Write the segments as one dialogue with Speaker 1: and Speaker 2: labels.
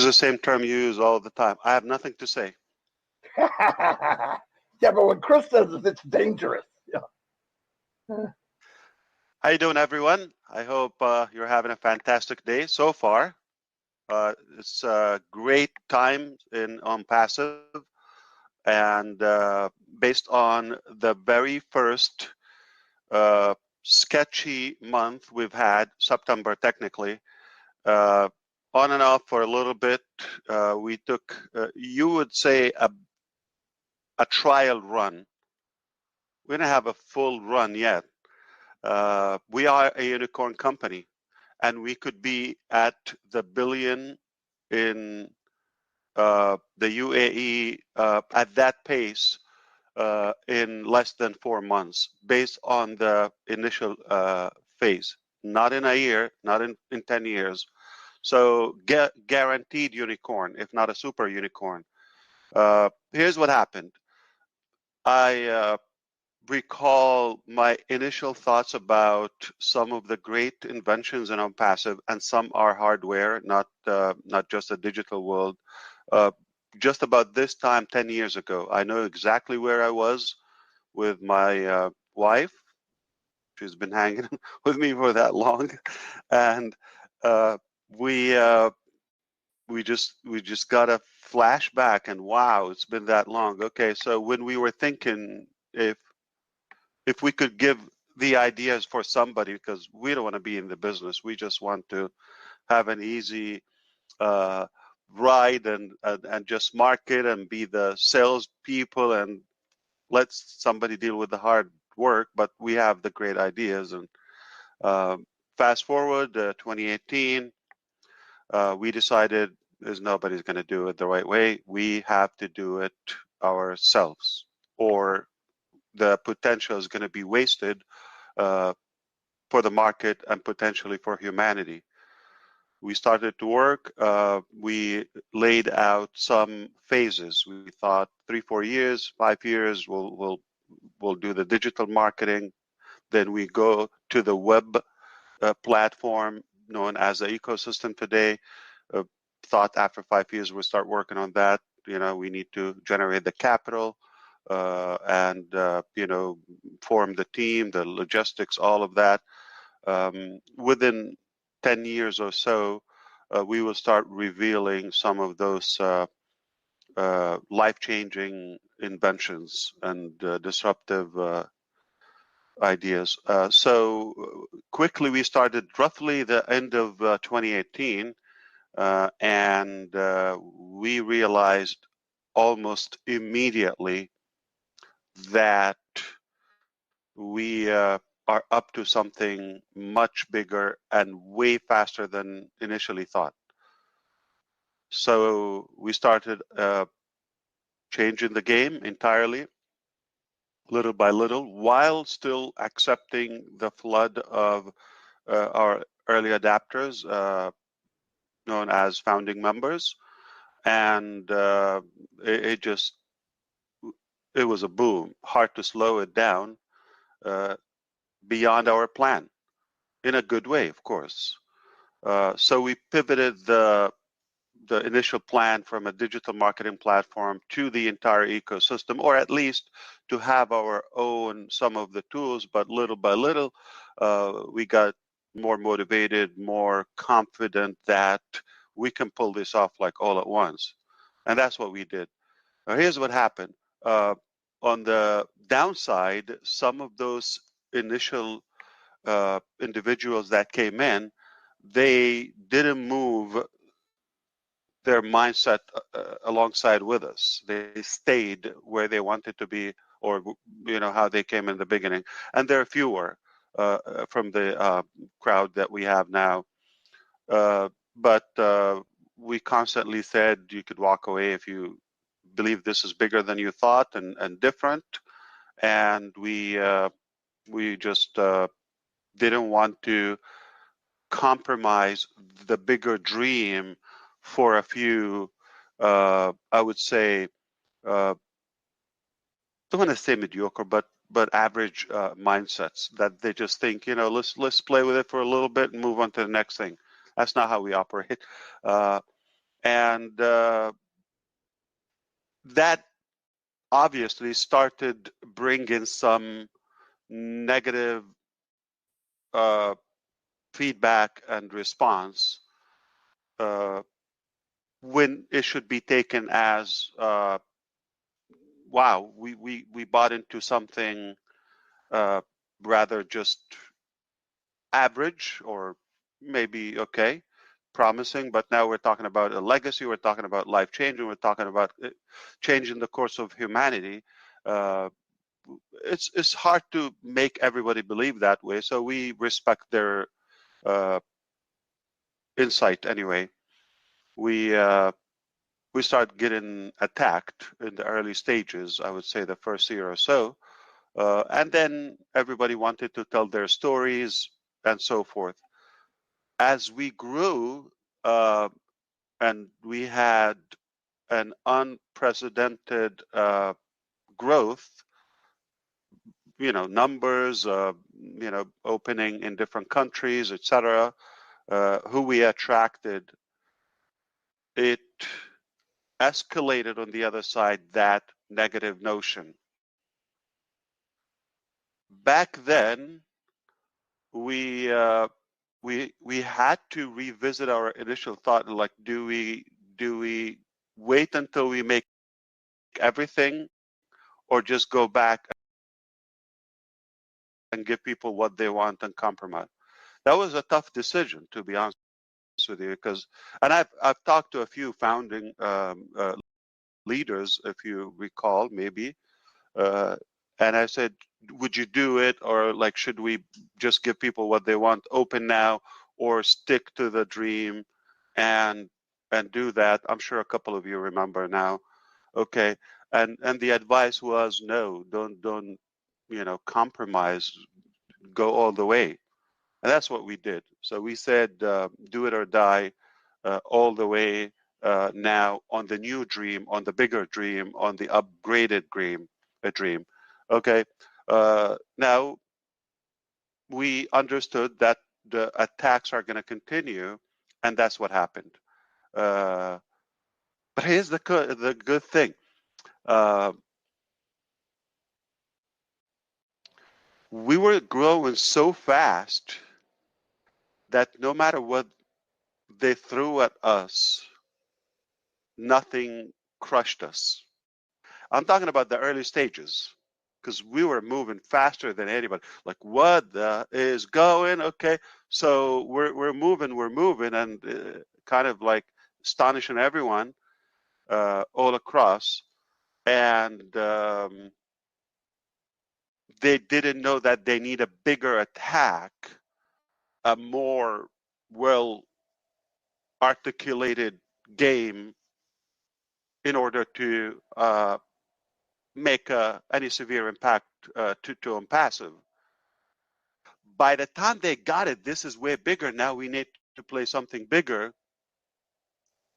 Speaker 1: the same term you use all the time. I have nothing to say.
Speaker 2: Yeah, but when Chris says it, it's dangerous. Yeah.
Speaker 1: How you doing, everyone? I hope you're having a fantastic day so far. It's a great time in ONPASSIVE, and based on the very first sketchy month we've had, September technically, on and off for a little bit, we took, you would say, a trial run. We don't have a full run yet. We are a unicorn company, and we could be at the billion in the UAE at that pace in less than 4 months, based on the initial phase. Not in a year, not in 10 years. So guaranteed unicorn, if not a super unicorn. Here's what happened. I recall my initial thoughts about some of the great inventions in ONPASSIVE, and some are hardware, not just a digital world. Just about this time 10 years ago, I know exactly where I was with my wife. She's been hanging with me for that long, and we just got a flashback, and wow, it's been that long. Okay, so when we were thinking if we could give the ideas for somebody, because we don't want to be in the business, we just want to have an easy ride and just market and be the salespeople and let somebody deal with the hard work. But we have the great ideas. And fast forward 2018, we decided there's nobody's going to do it the right way. We have to do it ourselves, or the potential is going to be wasted for the market and potentially for humanity. We started to work. We laid out some phases. We thought 3-4 years, 5 years, we'll do the digital marketing. Then we go to the web platform known as the ecosystem today. Thought after 5 years we'll start working on that. We need to generate the capital and form the team, the logistics, all of that. Within 10 years or so, we will start revealing some of those life-changing inventions and disruptive ideas. So quickly, we started roughly the end of 2018, and we realized almost immediately that we are up to something much bigger and way faster than initially thought. So we started changing the game entirely, little by little, while still accepting the flood of our early adapters, known as founding members. And it was a boom. Hard to slow it down. Beyond our plan, in a good way, of course. So we pivoted the initial plan from a digital marketing platform to the entire ecosystem, or at least to have our own some of the tools. But little by little, we got more motivated, more confident that we can pull this off like all at once. And that's what we did. Now, here's what happened. On the downside, some of those initial individuals that came in, they didn't move their mindset alongside with us. They stayed where they wanted to be, or how they came in the beginning. And there are fewer from the crowd that we have now. But we constantly said you could walk away if you believe this is bigger than you thought and different. And we just didn't want to compromise the bigger dream for a few, I would say, don't want to say mediocre, but average mindsets that they just think, let's play with it for a little bit and move on to the next thing. That's not how we operate. And that obviously started bringing some negative feedback and response when it should be taken as wow, we bought into something rather just average or maybe okay, promising, but now we're talking about a legacy, we're talking about life changing, we're talking about changing the course of humanity. uh, it's hard to make everybody believe that way, so we respect their uh, insight anyway. We start getting attacked in the early stages, I would say the first year or so, and then everybody wanted to tell their stories and so forth. As we grew, uh, and we had an unprecedented growth, numbers, opening in different countries, etc., who we attracted, it escalated on the other side that negative notion. Back then, we we had to revisit our initial thought, like, do we wait until we make everything, or just go back and give people what they want and compromise? That was a tough decision, to be honest with you, because, and I've talked to a few founding leaders, if you recall, maybe, uh, and I said, would you do it, or like, should we just give people what they want, open now, or stick to the dream and do that? I'm sure a couple of you remember now. Okay, and the advice was, no, don't compromise, go all the way. And that's what we did. So we said, do it or die, all the way, now on the new dream, on the bigger dream, on the upgraded dream. Okay. Now we understood that the attacks are going to continue, and that's what happened. Uh, but here's the good thing. Uh, we were growing so fast that no matter what they threw at us, nothing crushed us. I'm talking about the early stages, because we were moving faster than anybody. Like, what the is going? Okay, so we're moving, and kind of like astonishing everyone all across. And they didn't know that they need a bigger attack, a more well articulated game in order to make any severe impact to ONPASSIVE. By the time they got it, this is way bigger. Now we need to play something bigger.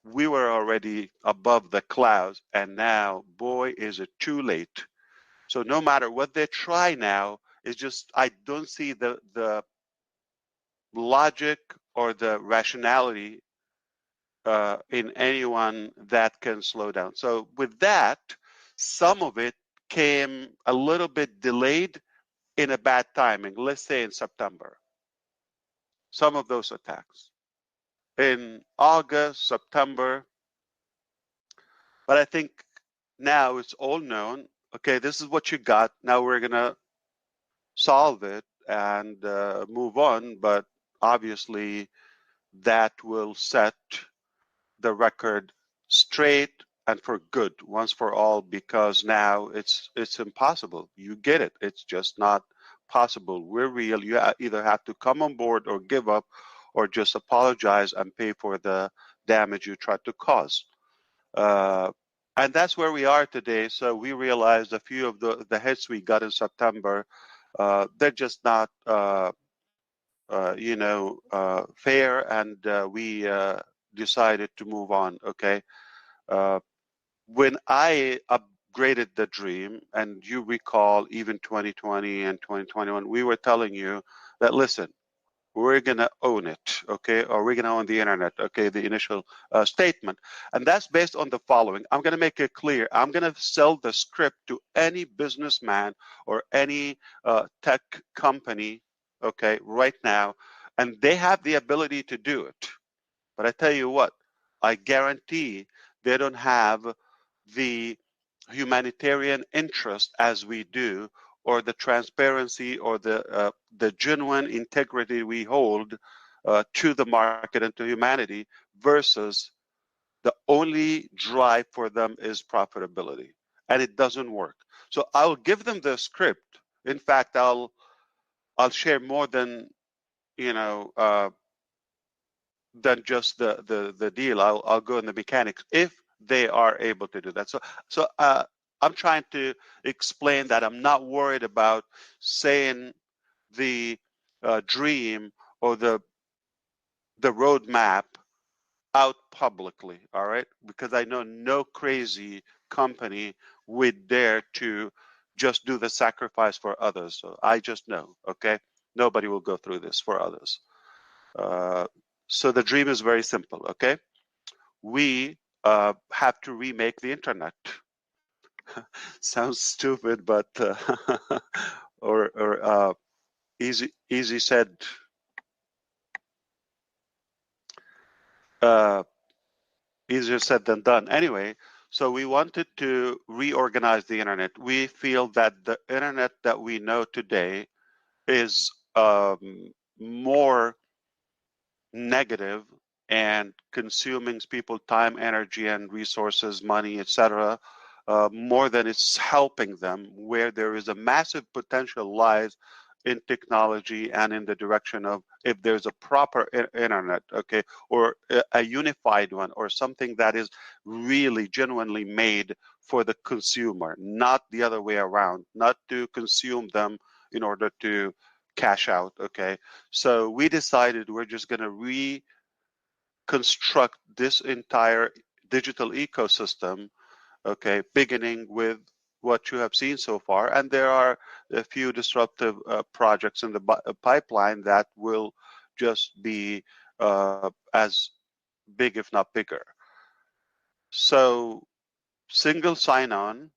Speaker 1: We were already above the clouds, and now, boy, is it too late. So no matter what they try now, it's just, I don't see the logic or the rationality in anyone that can slow down. So with that, some of it came a little bit delayed in a bad timing, let's say in September, some of those attacks. In August, September, but I think now it's all known. Okay, this is what you got. Now we're going to solve it and move on, but obviously that will set the record straight and for good once for all, because now it's impossible. You get it. It's just not possible. We're real. You either have to come on board or give up, or just apologize and pay for the damage you tried to cause. And that's where we are today. So we realized a few of the hits we got in September, they're just not fair, and we decided to move on. Okay. When I upgraded the dream, and you recall even 2020 and 2021, we were telling you that, listen, we're going to own it, okay? Or we're going to own the internet, okay? The initial statement. And that's based on the following. I'm going to make it clear. I'm going to sell the script to any businessman or any tech company, okay, right now. And they have the ability to do it. But I tell you what, I guarantee they don't have the humanitarian interest as we do, or the transparency or the genuine integrity we hold to the market and to humanity, versus the only drive for them is profitability, and it doesn't work. So I'll give them the script. In fact, I'll share more than you know than just the deal. I'll go in the mechanics if they are able to do that. So I'm trying to explain that I'm not worried about saying the dream or the roadmap out publicly. All right, because I know no crazy company would dare to just do the sacrifice for others. So I just know. Okay, nobody will go through this for others. Uh, so the dream is very simple, okay? We have to remake the internet. Sounds stupid, but or easy said, uh, easier said than done. Anyway, so we wanted to reorganize the internet. We feel that the internet that we know today is more negative and consuming people time, energy, and resources, money, etc., more than it's helping them. Where there is a massive potential lies in technology and in the direction of, if there's a proper internet, okay, or a unified one, or something that is really genuinely made for the consumer, not the other way around, not to consume them in order to cash out, okay? So we decided we're just going to reconstruct this entire digital ecosystem, okay, beginning with what you have seen so far. And there are a few disruptive projects in the pipeline that will just be as big, if not bigger. So single sign-on,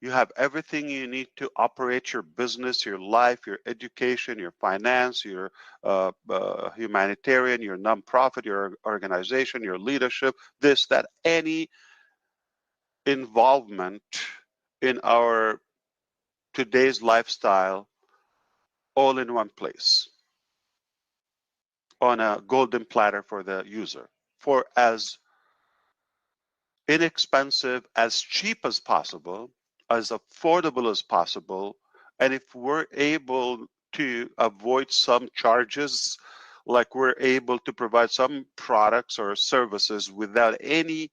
Speaker 1: you have everything you need to operate your business, your life, your education, your finance, your humanitarian, your nonprofit, your organization, your leadership, this, that, any involvement in our today's lifestyle, all in one place on a golden platter for the user, for as inexpensive, as cheap as possible, as affordable as possible. And if we're able to avoid some charges, like we're able to provide some products or services without any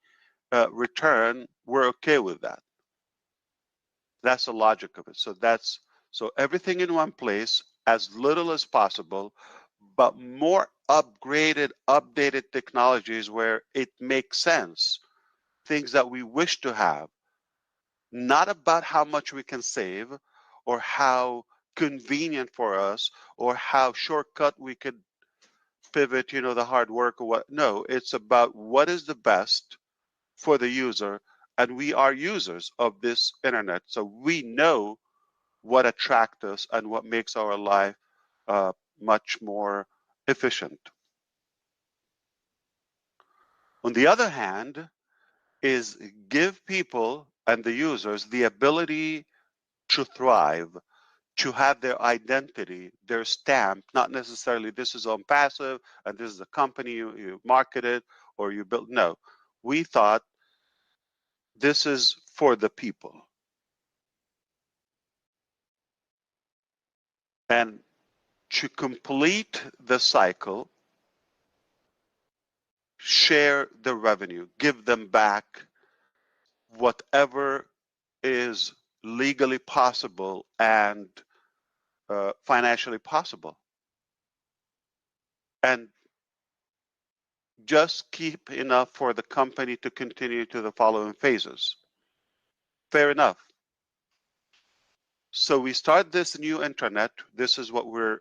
Speaker 1: return, we're okay with that. That's the logic of it. So everything in one place, as little as possible, but more upgraded, updated technologies where it makes sense, things that we wish to have, not about how much we can save or how convenient for us or how shortcut we could pivot, the hard work or what. No, it's about what is the best for the user. And we are users of this internet. So we know what attracts us and what makes our life much more efficient. On the other hand, is give people and the users the ability to thrive, to have their identity, their stamp, not necessarily this is ONPASSIVE and this is a company you marketed or you built. No, we thought this is for the people. And to complete the cycle, share the revenue, give them back whatever is legally possible and financially possible. And just keep enough for the company to continue to the following phases. Fair enough. So we start this new intranet. This is what we're